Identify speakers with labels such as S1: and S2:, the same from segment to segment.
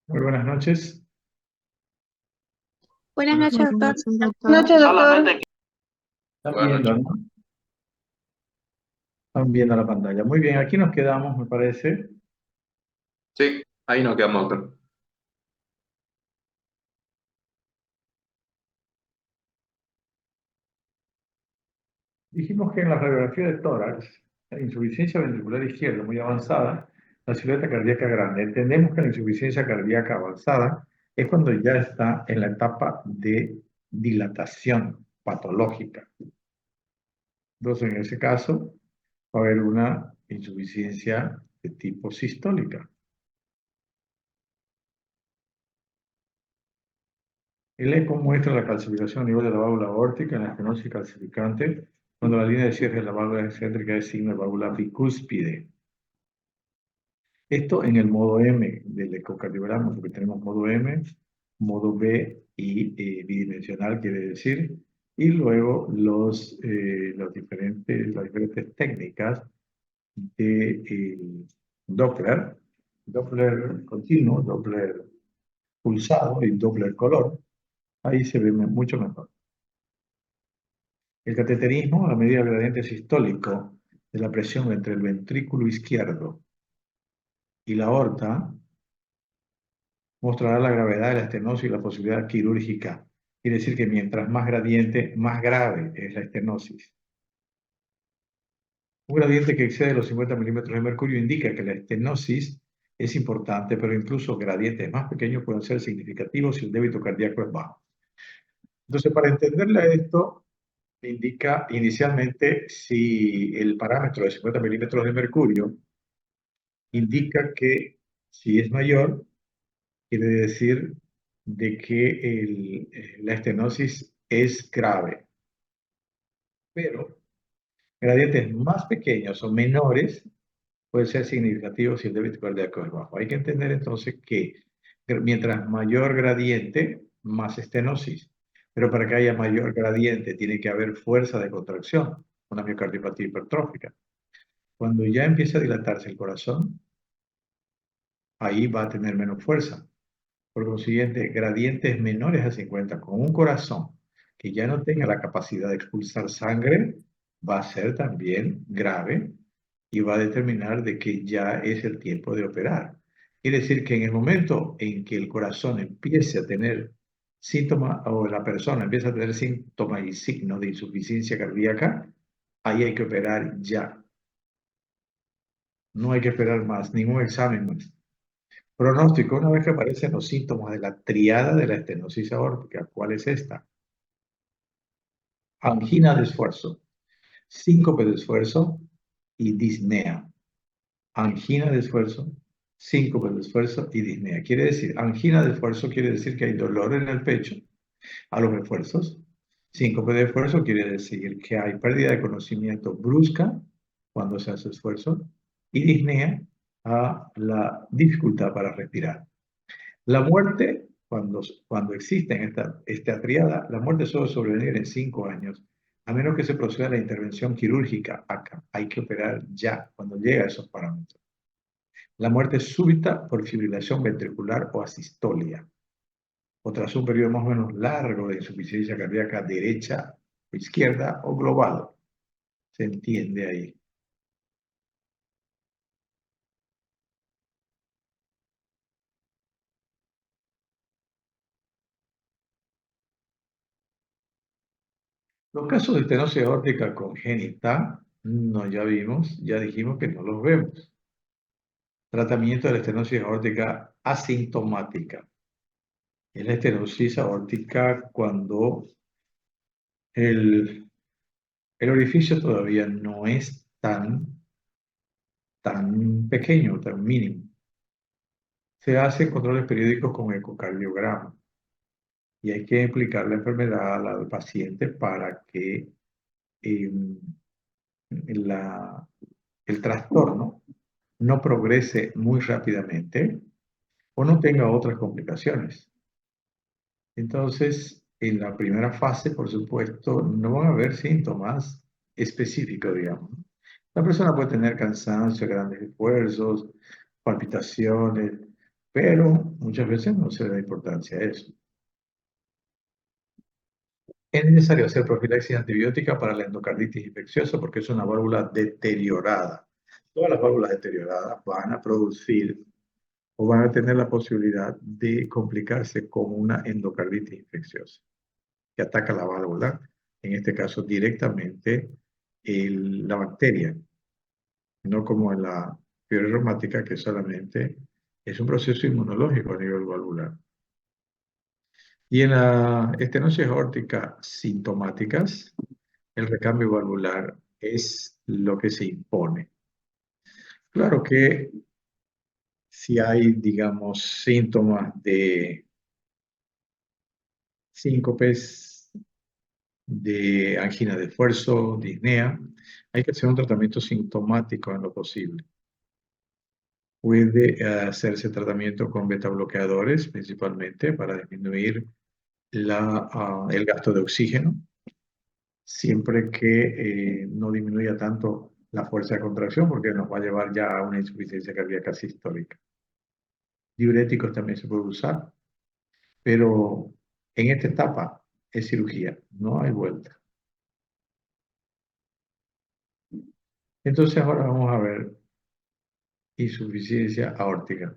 S1: Muy buenas noches.
S2: Buenas noches,
S3: Buenas
S2: doctor.
S3: noches, doctor.
S4: Noches, doctor.
S1: Están
S4: Buenas
S1: viendo,
S4: noches.
S1: ¿no? Están viendo la pantalla. Muy bien, aquí nos quedamos, me parece.
S4: Sí, ahí nos quedamos, doctor.
S1: Dijimos que en la radiografía de tórax, la insuficiencia ventricular izquierda muy avanzada, la silueta cardíaca grande. Entendemos que la insuficiencia cardíaca avanzada es cuando ya está en la etapa de dilatación patológica. Entonces, en ese caso, va a haber una insuficiencia de tipo sistólica. El eco muestra la calcificación a nivel de la válvula aórtica en la estenosis calcificante cuando la línea de cierre de la válvula excéntrica es signo de válvula bicúspide. Esto en el modo M del ecocardiograma, porque tenemos modo M, modo B y bidimensional, quiere decir, y luego las diferentes técnicas de Doppler, Doppler continuo, Doppler pulsado y Doppler color. Ahí se ve mucho mejor. El cateterismo, a medida del gradiente sistólico de la presión entre el ventrículo izquierdo y la aorta, mostrará la gravedad de la estenosis y la posibilidad quirúrgica. Quiere decir que mientras más gradiente, más grave es la estenosis. Un gradiente que excede los 50 milímetros de mercurio indica que la estenosis es importante, pero incluso gradientes más pequeños pueden ser significativos si el débito cardíaco es bajo. Entonces, para entenderle esto, indica inicialmente si el parámetro de 50 milímetros de mercurio indica que si es mayor, quiere decir de que la estenosis es grave. Pero gradientes más pequeños o menores pueden ser significativos si el débito cardíaco es bajo. Hay que entender entonces que mientras mayor gradiente, más estenosis. Pero para que haya mayor gradiente tiene que haber fuerza de contracción, una miocardiopatía hipertrófica. Cuando ya empieza a dilatarse el corazón, ahí va a tener menos fuerza. Por consiguiente, gradientes menores a 50 con un corazón que ya no tenga la capacidad de expulsar sangre va a ser también grave y va a determinar de que ya es el tiempo de operar. Quiere decir que en el momento en que el corazón empiece a tener síntomas o la persona empieza a tener síntomas y signos de insuficiencia cardíaca, ahí hay que operar ya. No hay que esperar más, ningún examen más. Pronóstico, una vez que aparecen los síntomas de la triada de la estenosis aórtica. ¿Cuál es esta? Angina de esfuerzo, síncope de esfuerzo y disnea. Angina de esfuerzo, síncope de esfuerzo y disnea. Quiere decir, angina de esfuerzo quiere decir que hay dolor en el pecho a los esfuerzos. Síncope de esfuerzo quiere decir que hay pérdida de conocimiento brusca cuando se hace esfuerzo. Y disnea a la dificultad para respirar. La muerte, cuando existe en esta triada, la muerte suele sobrevenir en 5 años, a menos que se proceda a la intervención quirúrgica. Acá hay que operar ya, cuando llega a esos parámetros. La muerte súbita por fibrilación ventricular o asistolia, o tras un periodo más o menos largo de insuficiencia cardíaca derecha o izquierda o global. Se entiende ahí. Los casos de estenosis aórtica congénita, no, ya vimos, ya dijimos que no los vemos. Tratamiento de la estenosis aórtica asintomática. Es la estenosis aórtica cuando el, el orificio todavía no es tan pequeño, tan mínimo. Se hacen controles periódicos con ecocardiograma y hay que explicar la enfermedad al paciente para que eh, la, el trastorno no progrese muy rápidamente o no tenga otras complicaciones. Entonces, en la primera fase, por supuesto, no van a haber síntomas específicos, digamos. La persona puede tener cansancio, grandes esfuerzos, palpitaciones, pero muchas veces no se le da importancia a eso. Es necesario hacer profilaxis antibiótica para la endocarditis infecciosa porque es una válvula deteriorada. Todas las válvulas deterioradas van a producir o van a tener la posibilidad de complicarse con una endocarditis infecciosa que ataca la válvula, en este caso directamente la bacteria, no como en la fiebre reumática que solamente es un proceso inmunológico a nivel valvular. Y en la estenosis aórtica sintomáticas, el recambio valvular es lo que se impone. Claro que si hay, digamos, síntomas de síncopes, de angina de esfuerzo, disnea, hay que hacer un tratamiento sintomático en lo posible. Puede hacerse tratamiento con betabloqueadores, principalmente para disminuir el gasto de oxígeno, siempre que no disminuya tanto la fuerza de contracción, porque nos va a llevar ya a una insuficiencia cardíaca sistólica. Diuréticos también se puede usar, pero en esta etapa es cirugía, no hay vuelta. Entonces ahora vamos a ver insuficiencia aórtica.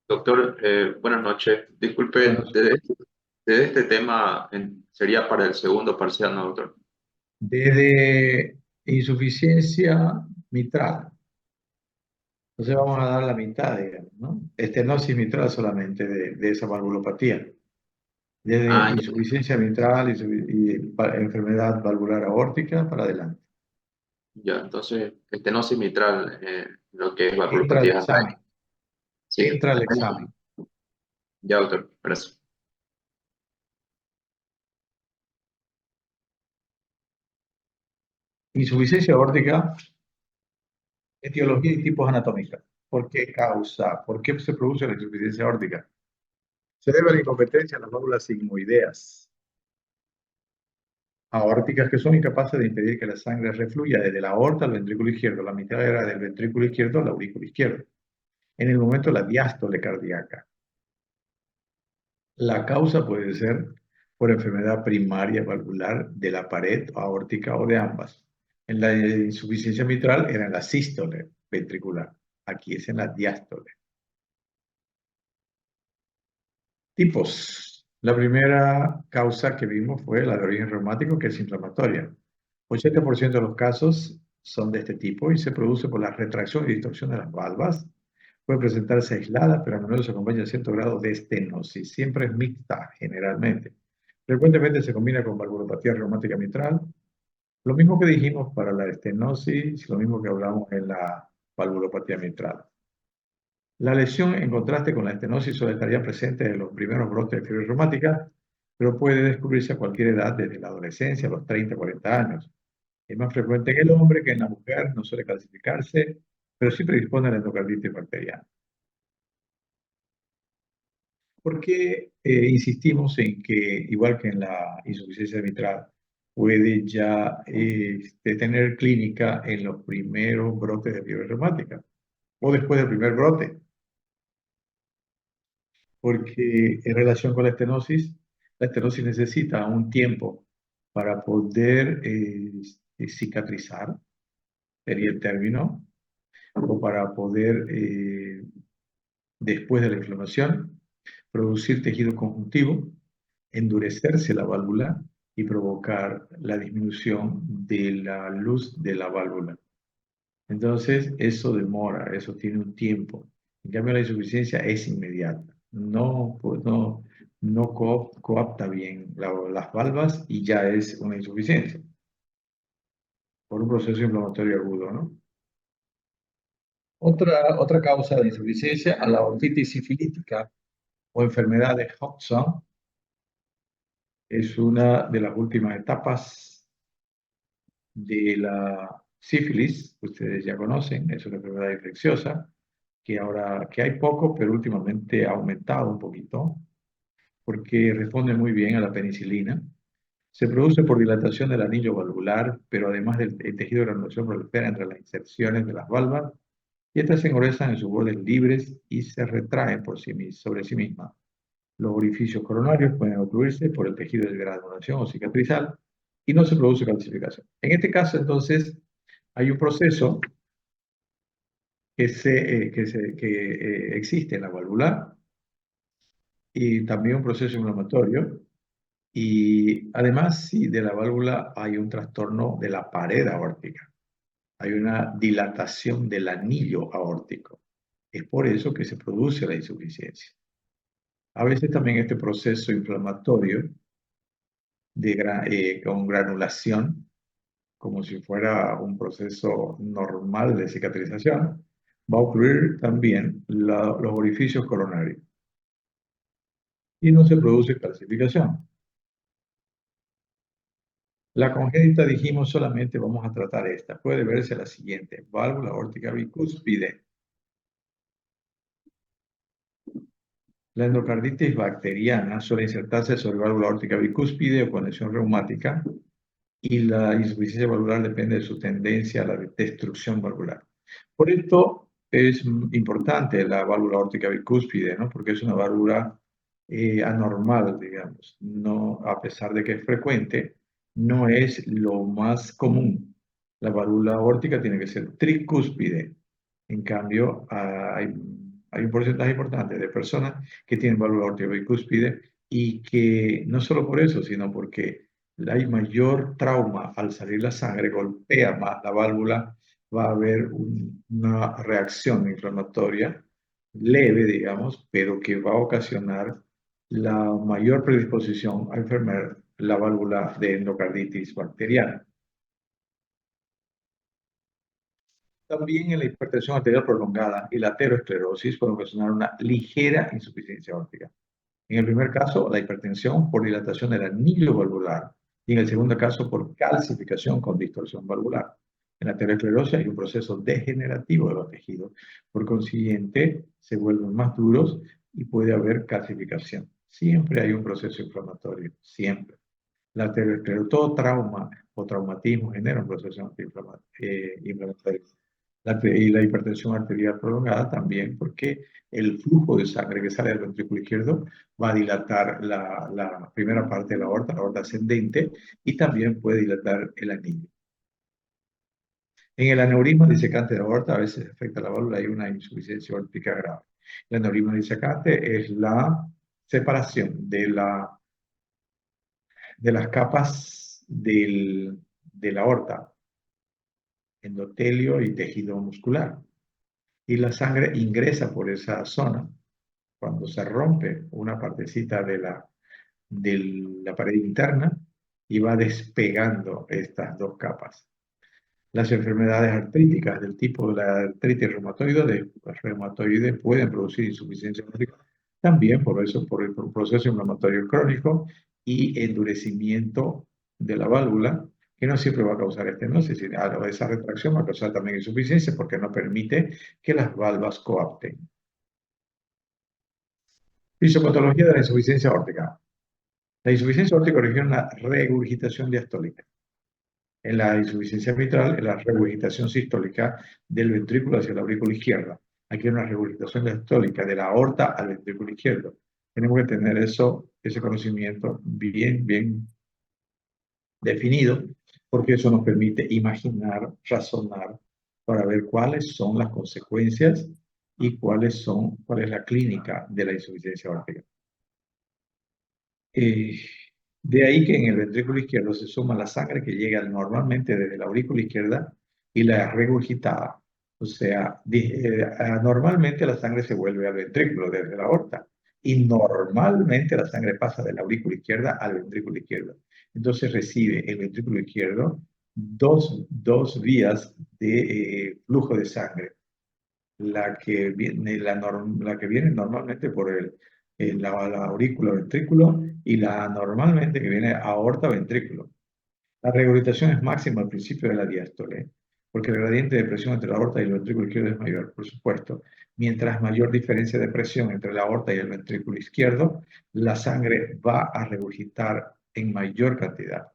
S4: Doctor, buenas noches. Disculpe,
S1: Bueno,
S4: de este tema sería para el segundo parcial, ¿no, doctor?
S1: desde insuficiencia mitral, entonces vamos a dar la mitad, digamos, ¿no? Estenosis mitral solamente de esa valvulopatía. Desde
S4: Ah,
S1: insuficiencia mitral y enfermedad valvular aórtica para adelante.
S4: ya, entonces, estenosis mitral, lo que es
S1: Entra al
S4: valvulopatía hasta ahí.
S1: examen,
S4: Sí,
S1: entra al examen.
S4: ya, doctor, gracias.
S1: Insuficiencia aórtica, etiología y tipos anatómicos. ¿Por qué causa? ¿Por qué se produce la insuficiencia aórtica? Se debe a la incompetencia de las válvulas sigmoideas aórticas que son incapaces de impedir que la sangre refluya desde la aorta al ventrículo izquierdo, la mitad era del ventrículo izquierdo al aurículo izquierdo, en el momento de la diástole cardíaca. La causa puede ser por enfermedad primaria valvular de la pared aórtica o de ambas. En la insuficiencia mitral era en la sístole ventricular, aquí es en la diástole. Tipos. La primera causa que vimos fue la de origen reumático, que es inflamatoria. 80% de los casos son de este tipo y se produce por la retracción y distorsión de las valvas. Puede presentarse aislada, pero a menudo se acompaña de cierto grado de estenosis. Siempre es mixta, generalmente. Frecuentemente se combina con valvulopatía reumática mitral. Lo mismo que dijimos para la estenosis, lo mismo que hablamos en la valvulopatía mitral. La lesión, en contraste con la estenosis, solo estaría presente en los primeros brotes de fiebre reumática, pero puede descubrirse a cualquier edad, desde la adolescencia, a los 30, 40 años. Es más frecuente en el hombre que en la mujer, no suele clasificarse, pero sí predispone a la endocarditis bacteriana. ¿Por qué insistimos en que, igual que en la insuficiencia mitral, puede ya tener clínica en los primeros brotes de fiebre reumática o después del primer brote? Porque en relación con la estenosis necesita un tiempo para poder cicatrizar, sería el término, o para poder, después de la inflamación, producir tejido conjuntivo, endurecerse la válvula y provocar la disminución de la luz de la válvula. Entonces, eso demora, eso tiene un tiempo. En cambio, la insuficiencia es inmediata. No, pues, no coapta bien las valvas y ya es una insuficiencia por un proceso inflamatorio agudo, ¿no? Otra causa de insuficiencia a la otitis sifilítica o enfermedad de Hodgson Es una de las últimas etapas de la sífilis, que ustedes ya conocen, es una enfermedad infecciosa, que hay poco, pero últimamente ha aumentado un poquito, porque responde muy bien a la penicilina. Se produce por dilatación del anillo valvular, pero además del tejido de granulación prolifera entre las inserciones de las valvas y estas se engruesan en sus bordes libres y se retraen sobre sí mismas. Los orificios coronarios pueden ocluirse por el tejido de granulación o cicatrizal y no se produce calcificación. En este caso, entonces, hay un proceso que existe en la valvular y también un proceso inflamatorio. Y además, si de la válvula hay un trastorno de la pared aórtica, hay una dilatación del anillo aórtico. Es por eso que se produce la insuficiencia. A veces también este proceso inflamatorio con granulación, como si fuera un proceso normal de cicatrización, va a ocurrir también los orificios coronarios y no se produce calcificación. La congénita, dijimos, solamente vamos a tratar esta. Puede verse la siguiente: válvula aórtica bicúspide. La endocarditis bacteriana suele insertarse sobre válvula aórtica bicúspide o conexión reumática y la insuficiencia valvular depende de su tendencia a la destrucción valvular. Por esto es importante la válvula aórtica bicúspide, ¿no? Porque es una válvula anormal, digamos. No, a pesar de que es frecuente, no es lo más común. La válvula aórtica tiene que ser tricúspide. En cambio, hay un porcentaje importante de personas que tienen válvula aórtica bicúspide y que no solo por eso, sino porque hay mayor trauma al salir la sangre, golpea más la válvula, va a haber una reacción inflamatoria leve, digamos, pero que va a ocasionar la mayor predisposición a enfermar la válvula de endocarditis bacteriana. También en la hipertensión arterial prolongada y la aterosclerosis puede ocasionar una ligera insuficiencia aórtica. En el primer caso, la hipertensión por dilatación del anillo valvular y en el segundo caso por calcificación con distorsión valvular. En la aterosclerosis hay un proceso degenerativo de los tejidos, por consiguiente se vuelven más duros y puede haber calcificación. Siempre hay un proceso inflamatorio, siempre. La aterosclerosis, todo trauma o traumatismo genera un proceso inflamatorio. Y la hipertensión arterial prolongada también, porque el flujo de sangre que sale del ventrículo izquierdo va a dilatar la primera parte de la aorta ascendente, y también puede dilatar el anillo. En el aneurisma disecante de la aorta a veces afecta la válvula y hay una insuficiencia aórtica grave. El aneurisma disecante es la separación de las capas de la aorta, endotelio y tejido muscular. Y la sangre ingresa por esa zona. Cuando se rompe una partecita de la pared interna y va despegando estas dos capas. Las enfermedades artríticas del tipo de la artritis reumatoide pueden producir insuficiencia aórtica, también por eso, por el proceso inflamatorio crónico y endurecimiento de la válvula, que no siempre va a causar estenosis, sino esa retracción va a causar también insuficiencia porque no permite que las valvas coapten. Fisiopatología de la insuficiencia aórtica. La insuficiencia aórtica origina una regurgitación diastólica. En la insuficiencia mitral, en la regurgitación sistólica del ventrículo hacia la aurícula izquierda. Aquí hay una regurgitación diastólica de la aorta al ventrículo izquierdo. Tenemos que tener ese conocimiento bien definido, porque eso nos permite imaginar, razonar, para ver cuáles son las consecuencias y cuál es la clínica de la insuficiencia aórtica. De ahí que en el ventrículo izquierdo se suma la sangre que llega normalmente desde la aurícula izquierda y la regurgitada. O sea, normalmente la sangre se vuelve al ventrículo desde la aorta y normalmente la sangre pasa de la aurícula izquierda al ventrículo izquierdo. Entonces recibe el ventrículo izquierdo dos vías de flujo de sangre. La que viene normalmente por la aurícula ventrículo y la normalmente que viene aorta ventrículo. La regurgitación es máxima al principio de la diástole, porque el gradiente de presión entre la aorta y el ventrículo izquierdo es mayor, por supuesto. Mientras mayor diferencia de presión entre la aorta y el ventrículo izquierdo, la sangre va a regurgitar en mayor cantidad.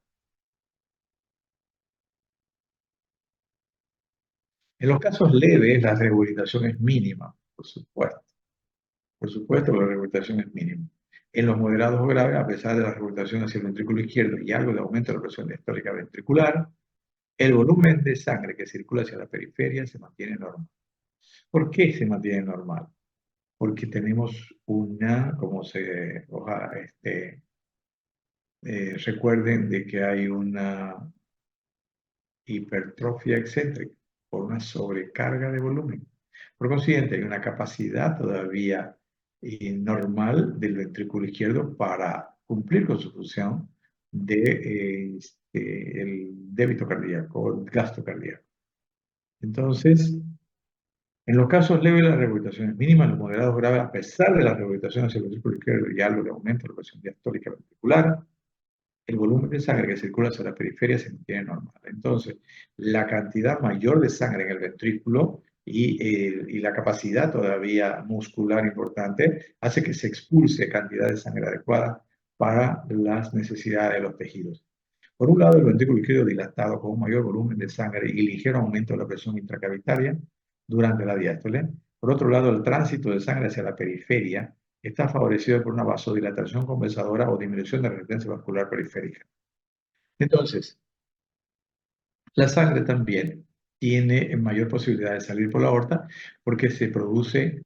S1: En los casos leves, la regurgitación es mínima, por supuesto. Por supuesto, la regurgitación es mínima. En los moderados o graves, a pesar de la regurgitación hacia el ventrículo izquierdo y algo de aumento de la presión diastólica ventricular, el volumen de sangre que circula hacia la periferia se mantiene normal. ¿Por qué se mantiene normal? Porque tenemos una, como se, recuerden de que hay una hipertrofia excéntrica por una sobrecarga de volumen. Por consiguiente, hay una capacidad todavía normal del ventrículo izquierdo para cumplir con su función de el débito cardíaco, el gasto cardíaco. Entonces, en los casos leves la regurgitación es mínima, en los moderados graves, a pesar de la regurgitación hacia el ventrículo izquierdo y algo de aumento de la presión diastólica ventricular, el volumen de sangre que circula hacia la periferia se mantiene normal. Entonces, la cantidad mayor de sangre en el ventrículo y la capacidad todavía muscular importante hace que se expulse cantidad de sangre adecuada para las necesidades de los tejidos. Por un lado, el ventrículo izquierdo dilatado con un mayor volumen de sangre y ligero aumento de la presión intracavitaria durante la diástole. Por otro lado, el tránsito de sangre hacia la periferia está favorecido por una vasodilatación compensadora o disminución de resistencia vascular periférica. Entonces, la sangre también tiene mayor posibilidad de salir por la aorta porque se produce